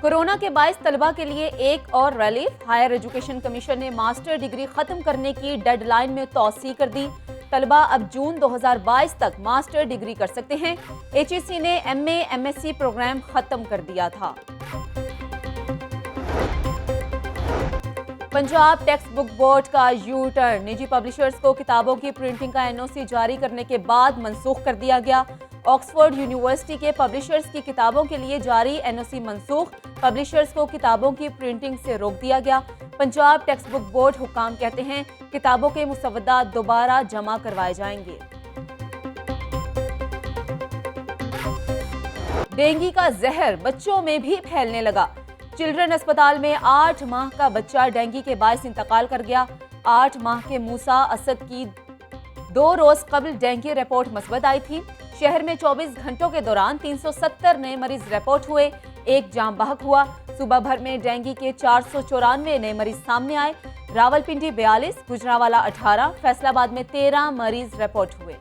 Corona के बायस तलबा के लिए एक और रिलीफ। हायर एजुकेशन कमीशन ने मास्टर डिग्री खत्म करने की डेडलाइन में तौसी कर दी। तलबा अब जून 2022 तक मास्टर डिग्री कर सकते हैं। HEC ने MA MSc प्रोग्राम खत्म कर दिया था। पंजाब टेक्स्ट बुक बोर्ड का यू टर्न। निजी पब्लिशर्स को किताबों की प्रिंटिंग का NOC जारी करने के बाद मनसूख कर दिया गया। ऑक्सफोर्ड यूनिवर्सिटी के पब्लिशर्स की किताबों के लिए जारी NOC मनसूख। पब्लिशर्स को किताबों की प्रिंटिंग से रोक दिया गया। पंजाब टेक्स्ट बुक बोर्ड हुक्काम कहते हैं किताबों के मुसव्वदा दोबारा जमा करवाए जाएंगे। डेंगू का जहर बच्चों में भी फैलने लगा। चिल्ड्रन अस्पताल में 8 माह का बच्चा डेंगू के बायस इंतकाल कर गया। 8 माह के मूसा असद की 2 रोज कबल डेंगू रिपोर्ट मस्बत आई थी। शहर में 24 घंटों के दौरान 370 नए मरीज रिपोर्ट हुए, एक जाम बहक हुआ। सुबह भर में डेंगू के 494 नए मरीज सामने आए। रावलपिंडी 42, गुजरांवाला 18, फैसलाबाद में 13 मरीज रिपोर्ट हुए।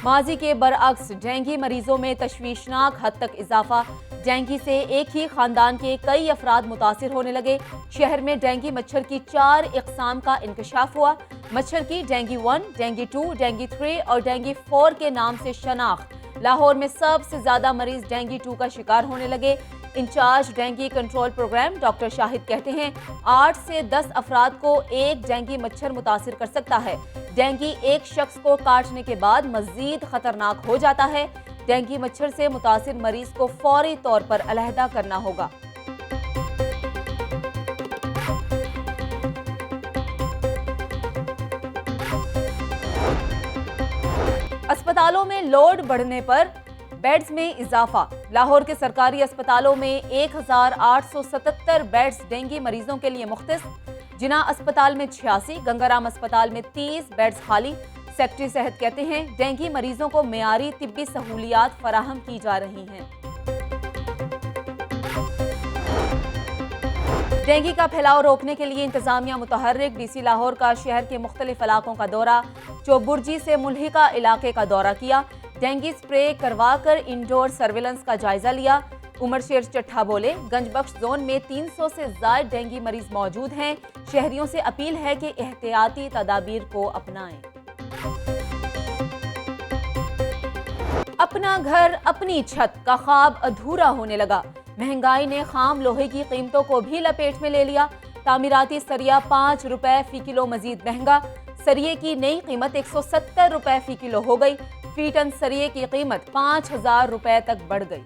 माजी के बरअक्स डेंगू मरीजों में तशवीशनाक हद तक इजाफा। डेंगू से एक ही खानदान के कई अफराद मुतासिर होने लगे। शहर में डेंगू मच्छर की 4 इकसाम का इंकशाफ हुआ। मच्छर की डेंगू 1, डेंगू 2, डेंगू 3 और डेंगू 4 के नाम से शनाख्त। लाहौर में सबसे ज्यादा मरीज डेंगू 2 का शिकार होने लगे। Incharge dengue control programme doctor Shahid कहते हैं 8 से 10 अफराद को एक डेंगू मच्छर मुतासिर कर सकता है। डेंगू एक शख्स को काटने के बाद मजीद खतरनाक हो जाता है। डेंगू मच्छर से मुतासिर मरीज को फौरी तौर पर अलहदा करना होगा। अस्पतालों में लोड बढ़ने पर बेड्स में इजाफा। लाहौर के सरकारी अस्पतालों में 1877 बेड्स डेंगू मरीजों के लिए मुख्तस। जिना अस्पताल में 86, गंगाराम अस्पताल में 30 बेड्स खाली। सेक्रेटरी सेहत कहते हैं डेंगू मरीजों को मेयारी तिब्बी सहूलियात फराहम की जा रही हैं। डेंगू का फैलाव रोकने के लिए इंतजामिया मुतहर्रिक। DC लाहौर का शहर के मुख्तलिफ इलाकों का दौरा। चौबुर्जी से मुल्हिका इलाके का दौरा किया। डेंगू स्प्रे करवाकर इंडोर सर्विलेंस का जायजा लिया। उमर शेर चट्ठा बोले गंजबख्श जोन में 300 से ज्यादा डेंगू मरीज मौजूद हैं। शहरियों से अपील है कि एहतियाती तदाबीर को अपनाएं। अपना घर अपनी छत का ख्वाब अधूरा होने लगा। महंगाई ने खाम लोहे की कीमतों को भी लपेट में ले लिया। तामीराती सरिया 5 रुपए फी किलो मजीद महंगा। सरिये की नई कीमत 170 रुपए फी किलो हो गई। फी टन सरिये की कीमत 5000 रुपए तक बढ़ गई।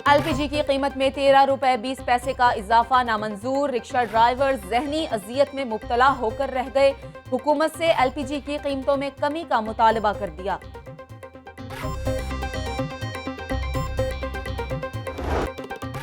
LPG की कीमत में 13 रुपए 20 पैसे का इजाफा नामंजूर। रिक्शा ड्राइवर जहनी अजियत में मुब्तला होकर रह गए। हुकूमत से LPG की कीमतों में कमी का मुतालबा कर दिया।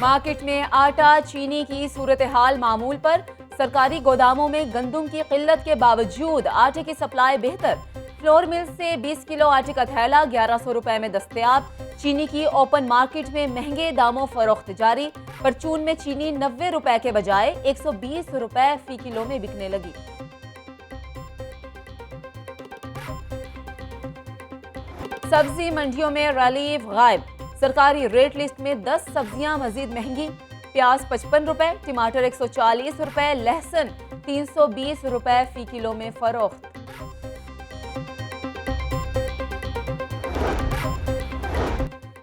मार्केट में आटा चीनी की सूरत हाल मामूल पर। सरकारी गोदामों में गंदुम की किल्लत के बावजूद आटे की सप्लाई बेहतर। फ्लोर मिल से 20 किलो आटे का थैला 1100 रुपए में दस्तयाब। चीनी की ओपन मार्केट में महंगे दामों फरोख्त जारी। परचून में चीनी 90 रुपए के बजाय 120 रुपए फी किलो में बिकने लगी। सब्जी मंडियों में रिलीफ गायब। सरकारी रेट लिस्ट में 10 सब्जियां मजीद महंगी। प्याज 55 रुपए, टमाटर 140 रुपए, लहसुन 320 रुपए फी किलो में फरोख्त।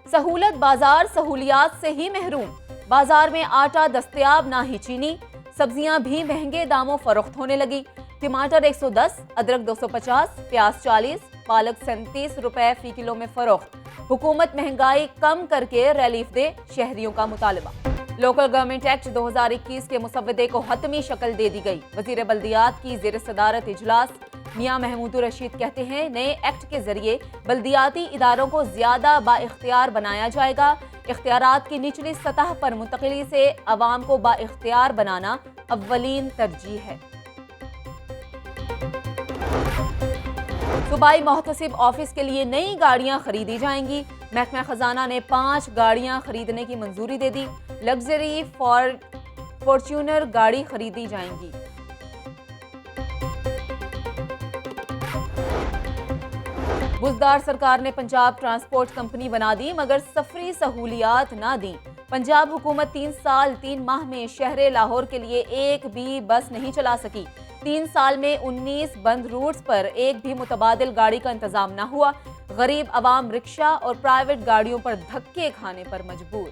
सहूलत बाजार सहूलियात से ही महरूम। बाजार में आटा दस्तयाब ना ही चीनी। सब्जियां भी महंगे दामों फरोख्त होने लगी। टमाटर 110, अदरक 250, प्याज 40, पालक 37 रुपए फी किलो में फरोख्त। हुकूमत महंगाई कम करके रिलीफ दे, शहरियों का मुतालबा। लोकल गवर्नमेंट एक्ट 2021 के मुसव्वदे को हतमी शक्ल दे दी गई। वजीर बल्दियात की ज़ेर सदारत इजलास। मियां महमूद रशीद कहते हैं नए एक्ट के जरिए बल्दियाती इदारों को ज्यादा बाइख्तियार बनाया जाएगा। इख्तियारात की निचली सतह पर मुंतकिली से अवाम को बाइख्तियार बनाना अव्वलीन तरजीह है। सूबाई मोहतसिब ऑफिस के लिए नई गाड़ियां खरीदी जाएंगी। महकमा खजाना ने 5 गाड़ियां खरीदने की मंजूरी दे दी। लग्जरी फॉर्च्यूनर गाड़ी खरीदी जाएंगी। बुजदार सरकार ने पंजाब ट्रांसपोर्ट कंपनी बना दी मगर सफरी सहूलियात ना दी। पंजाब हुकूमत 3 साल 3 माह में शहर लाहौर के लिए एक भी बस नहीं चला सकी। 3 साल में 19 बंद रूट्स पर एक भी मुतबादिल गाड़ी का इंतजाम न हुआ। गरीब अवाम रिक्शा और प्राइवेट गाड़ियों पर धक्के खाने पर मजबूर।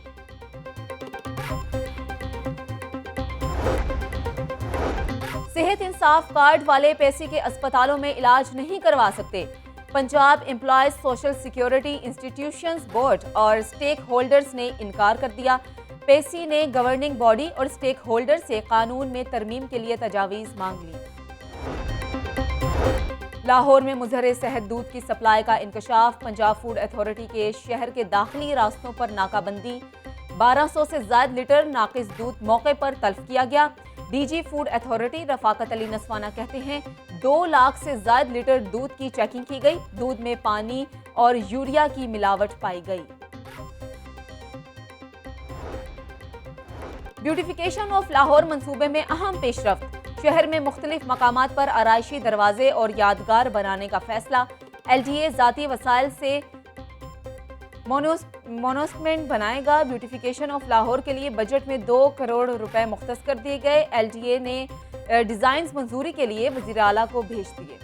सेहत इंसाफ कार्ड वाले पैसे के अस्पतालों में इलाज नहीं करवा सकते। Punjab employees social security institutions board और स्टेक होल्डर्स ने इनकार कर दिया। पेसी ने गवर्निंग बॉडी और स्टेक होल्डर से कानून में तरमीम के लिए तजावीज़ मांग ली। लाहौर में मुजहर सेहत दूध की सप्लाई का इंकशाफ। पंजाब फूड अथॉरिटी के शहर के दाखिली रास्तों पर नाकाबंदी। 1200 से ज्यादा लीटर नाकिस दूध मौके पर तल्फ किया गया। DG food authority Rafaqat Ali Naswana कहते हैं 2 लाख से ज्यादा लीटर दूध की चेकिंग की गई। दूध में पानी और यूरिया की मिलावट पाई गई। ब्यूटिफिकेशन ऑफ लाहौर मंसूबे में अहम पेशरफ्त। शहर में मुख्तलिफ मकामात पर आराइशी दरवाजे और यादगार बनाने का फैसला। LDA जाती वसाइल से मोनोस्मेंट बनाएगा। ब्यूटिफिकेशन ऑफ लाहौर के लिए बजट में 2 करोड़ रुपए मुख्तस कर दिए गए। LDA ने डिजाइन मंजूरी के लिए वजीर आला को भेज दिए।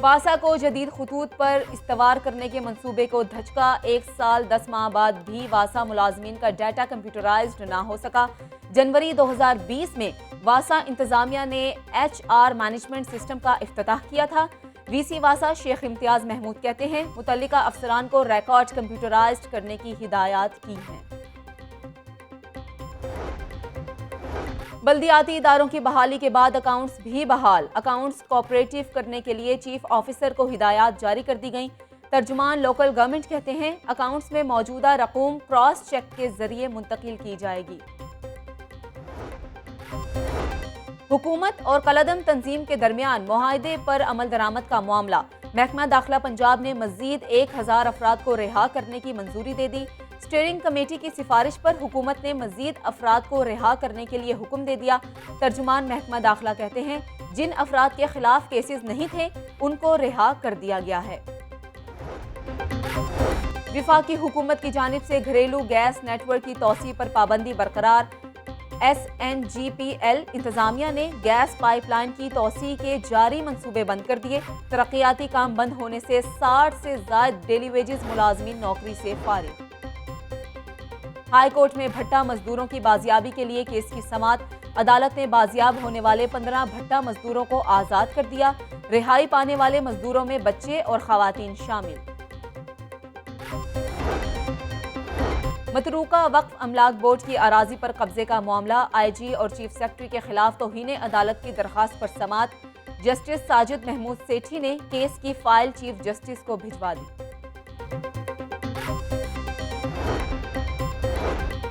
वासा को जदीद खतूत पर इस्तवार करने के मंसूबे को धचका। 1 साल 10 माह बाद भी वासा मुलाजमीन का डाटा कंप्यूटराइज्ड ना हो सका। जनवरी 2020 में वासा इंतजामिया ने HR मैनेजमेंट सिस्टम का इफ्तिताह किया था। VC वासा शेख इम्तियाज महमूद कहते हैं मुतल्लिका अफसरान को रिकॉर्ड कंप्यूटराइज्ड करने की हिदायत की हैं। बल्दियाती इदारों की बहाली के बाद अकाउंट्स भी बहाल। अकाउंट्स कोऑपरेटिव करने के लिए चीफ ऑफिसर को हिदायत जारी कर दी गई। तर्जुमान लोकल गवर्नमेंट कहते हैं अकाउंट्स में मौजूदा रकूम क्रॉस चेक के जरिए मुंतकिल की जाएगी। हुकूमत और कलदम तंजीम के दरमियान मुआहदे पर अमल दरामद का मामला। महकमा दाखिला पंजाब ने मजीद 1000 अफराद को रिहा करने की मंजूरी दे दी। स्टीयरिंग कमेटी की सिफारिश पर हुकूमत ने मजीद अफराद को रिहा करने के लिए हुक्म दे दिया। तर्जुमान महकमा दाखिला कहते हैं जिन अफराद के खिलाफ केसेस नहीं थे उनको रिहा कर दिया गया है। विफाकी हुकूमत की जानिब से घरेलू गैस नेटवर्क की तौसी पर पाबंदी बरकरार। SNGPL इंतजामिया ने गैस पाइपलाइन की तौसी के जारी मंसूबे बंद कर दिए। तरक्याती काम बंद होने से 60 से ज्यादा डेली वेजेस मुलाजमीन नौकरी से फारिग। हाई कोर्ट में भट्टा मजदूरों की बाजियाबी के लिए केस की समाअत। अदालत ने बाजियाब होने वाले 15 भट्टा मजदूरों को आजाद कर दिया। रिहाई पाने वाले मजदूरों में बच्चे और खवातीन शामिल। मतरूका वक्फ अमलाक बोर्ड की अराजी पर कब्जे का मामला। IG और चीफ सेक्रेटरी के खिलाफ तौहीन अदालत की दरखास्त पर समाअत। जस्टिस साजिद महमूद सेठी ने केस की फाइल चीफ जस्टिस को भिजवा दी।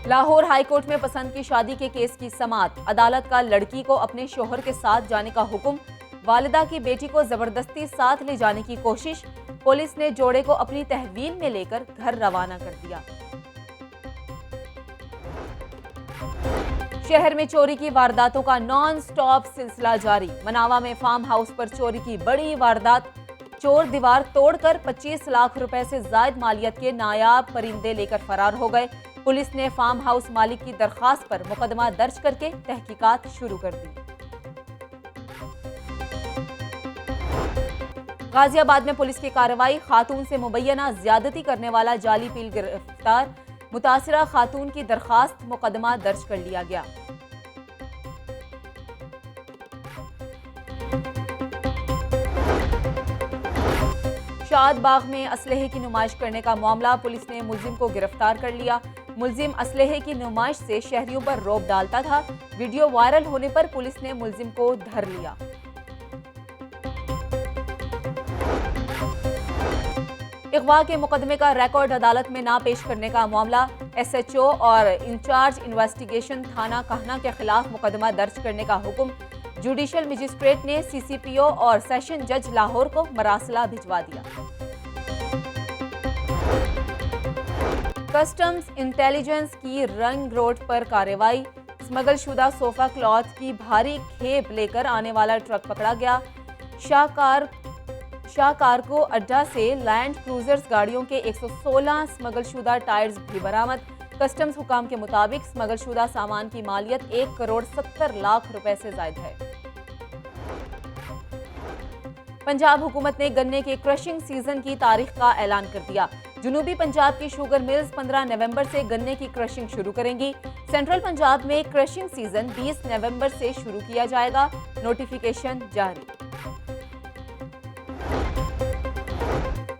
लाहौर हाई कोर्ट में पसंद की शादी के केस की समाअत। अदालत का लड़की को अपने शोहर के साथ जाने का हुक्म। वालिदा की बेटी को जबरदस्ती साथ ले जाने की कोशिश। पुलिस ने जोड़े को अपनी तहवील में लेकर घर रवाना कर दिया। शहर में चोरी की वारदातों का नॉन स्टॉप सिलसिला जारी। मनावा में फार्म हाउस पर चोरी की बड़ी वारदात। चोर दीवार तोड़कर 25 लाख रुपए से ज्यादा मालियत के नायाब परिंदे लेकर फरार हो गए। पुलिस ने फार्म हाउस मालिक की दरखास्त पर मुकदमा दर्ज करके तहकीकात शुरू कर दी। गाजियाबाद में पुलिस की कार्रवाई। खातून से मुबैना ज्यादती करने वाला जाली पील गिरफ्तार। मुतासिरा खातून की दरखास्त मुकदमा दर्ज कर लिया गया। शाद बाग में असलहे की नुमाइश करने का मामला। पुलिस ने मुलजिम को गिरफ्तार कर लिया। मुलजिम असलहे की नुमाइश से शहरियों पर रौब डालता था। वीडियो वायरल होने पर पुलिस ने मुलजिम को धर लिया। अगवा के मुकदमे का रिकॉर्ड अदालत में ना पेश करने का मामला। SHO और इंचार्ज इन्वेस्टिगेशन थाना कहना के खिलाफ मुकदमा दर्ज करने का हुक्म। जुडिशियल मजिस्ट्रेट ने CCPO और सेशन जज लाहौर को मरासला भिजवा दिया। कस्टम्स इंटेलिजेंस की रंग रोड पर कार्रवाई। स्मगलशुदा सोफा क्लॉथ की भारी खेप लेकर आने वाला ट्रक पकड़ा गया। शाहकार को अड्डा से लैंड क्रूजर्स गाड़ियों के 116 स्मगलशुदा टायर्स भी बरामद। कस्टम्स हुकाम के मुताबिक स्मगलशुदा सामान की मालियत 1 करोड़ 70 लाख रुपए से ज्यादा है। पंजाब हुकूमत ने गन्ने के क्रशिंग सीजन की तारीख का ऐलान कर दिया। जुनूबी पंजाब की शुगर मिल्स 15 नवंबर से गन्ने की क्रशिंग शुरू करेंगी। सेंट्रल पंजाब में क्रशिंग सीजन 20 नवंबर से शुरू किया जाएगा। नोटिफिकेशन जारी।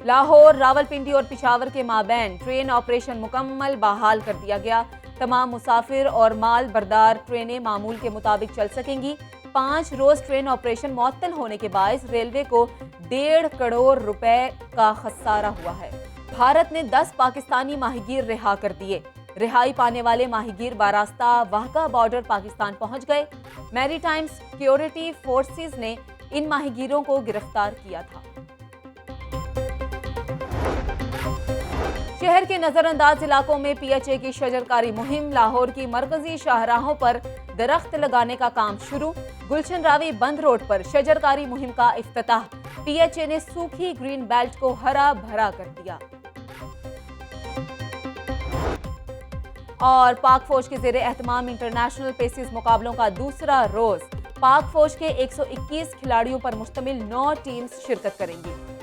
लाहौर, रावलपिंडी और पिशावर के माबैन ट्रेन ऑपरेशन मुकम्मल बहाल कर दिया गया। तमाम मुसाफिर और माल बरदार ट्रेनें मामूल के मुताबिक चल सकेंगी। 5 रोज ट्रेन ऑपरेशन मुअत्तल होने के बायस रेलवे को 1.5 करोड़ रुपए का खसारा हुआ है। भारत ने 10 पाकिस्तानी माहीगीर रिहा कर दिए। रिहाई पाने वाले माहीगीर बारास्ता वाहगा बॉर्डर पाकिस्तान पहुंच गए। मैरीटाइम सिक्योरिटी फोर्सेस ने इन माहीगीरों को गिरफ्तार किया था। शहर के नजरअंदाज इलाकों में पीएचए की शजरकारी मुहिम। लाहौर की मरकजी शाहराहों पर दरख्त लगाने का काम शुरू। गुलशन रावी बंद रोड पर शजरकारी मुहिम का इफ्तिताह। पीएचए ने सूखी ग्रीन बेल्ट को हरा भरा कर दिया। और पाक फौज के ज़ेरे एहतमाम इंटरनेशनल पेसिस मुकाबलों का दूसरा रोज। पाक फौज के 121 खिलाड़ियों पर मुश्तमिल 9 टीम्स शिरकत करेंगी।